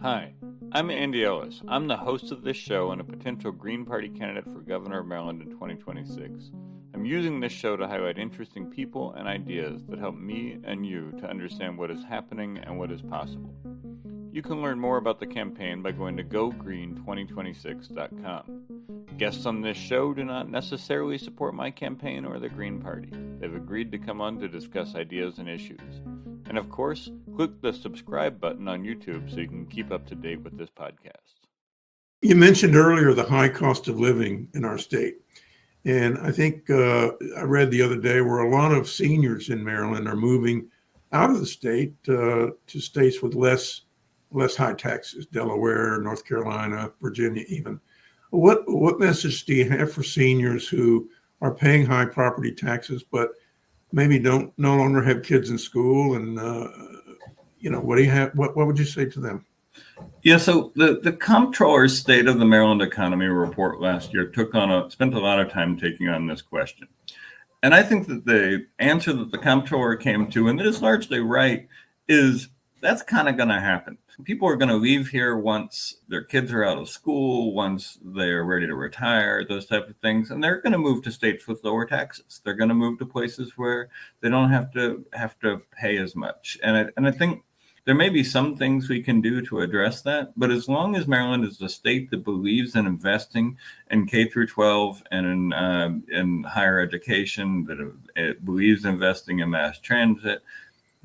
Hi, I'm Andy Ellis. I'm the host of this show and a potential Green Party candidate for governor of Maryland in 2026. I'm using this show to highlight interesting people and ideas that help me and you to understand what is happening and what is possible. You can learn more about the campaign by going to gogreen2026.com. Guests on this show do not necessarily support my campaign or the Green Party. They've agreed to come on to discuss ideas and issues. And of course, click the subscribe button on YouTube so you can keep up to date with this podcast. You mentioned earlier the high cost of living in our state. And I think I read the other day where a lot of seniors in Maryland are moving out of the state to states with less high taxes, Delaware, North Carolina, Virginia even. What message do you have for seniors who are paying high property taxes but maybe no longer have kids in school? And what do you have? What would you say to them? Yeah, so the Comptroller's State of the Maryland Economy report last year spent a lot of time taking on this question. And I think that the answer that the Comptroller came to, and that is largely right, is that's kind of going to happen. People are going to leave here once their kids are out of school, once they're ready to retire, those type of things, and they're going to move to states with lower taxes. They're going to move to places where they don't have to pay as much. And I think there may be some things we can do to address that, but as long as Maryland is a state that believes in investing in K through 12 and in higher education, that it believes in investing in mass transit,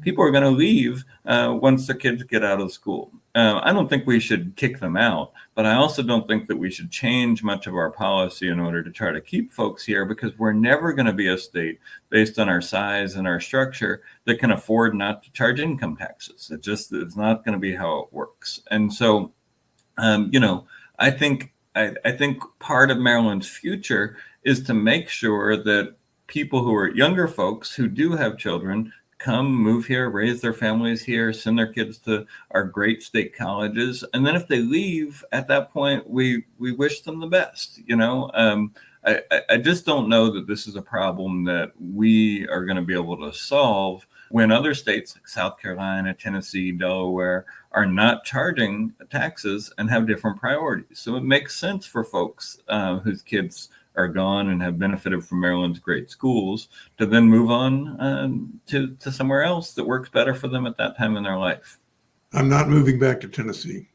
people are going to leave once the kids get out of school. I don't think we should kick them out, but I also don't think that we should change much of our policy in order to try to keep folks here, because we're never going to be a state based on our size and our structure that can afford not to charge income taxes. It's not going to be how it works. And so, I think part of Maryland's future is to make sure that people who are younger folks who do have children come move here, raise their families here, send their kids to our great state colleges. And then if they leave at that point, we wish them the best. I just don't know that this is a problem that we are going to be able to solve when other states like South Carolina, Tennessee, Delaware are not charging taxes and have different priorities. So it makes sense for folks whose kids are gone and have benefited from Maryland's great schools to then move on to somewhere else that works better for them at that time in their life. I'm not moving back to Tennessee.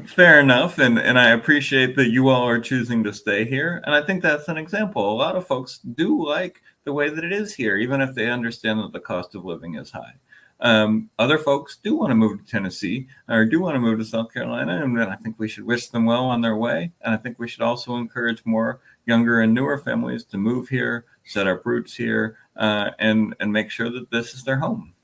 Fair enough. And I appreciate that you all are choosing to stay here. And I think that's an example. A lot of folks do like the way that it is here, even if they understand that the cost of living is high. Other folks do want to move to Tennessee or do want to move to South Carolina, and I think we should wish them well on their way. And I think we should also encourage more younger and newer families to move here, set up roots here, and make sure that this is their home.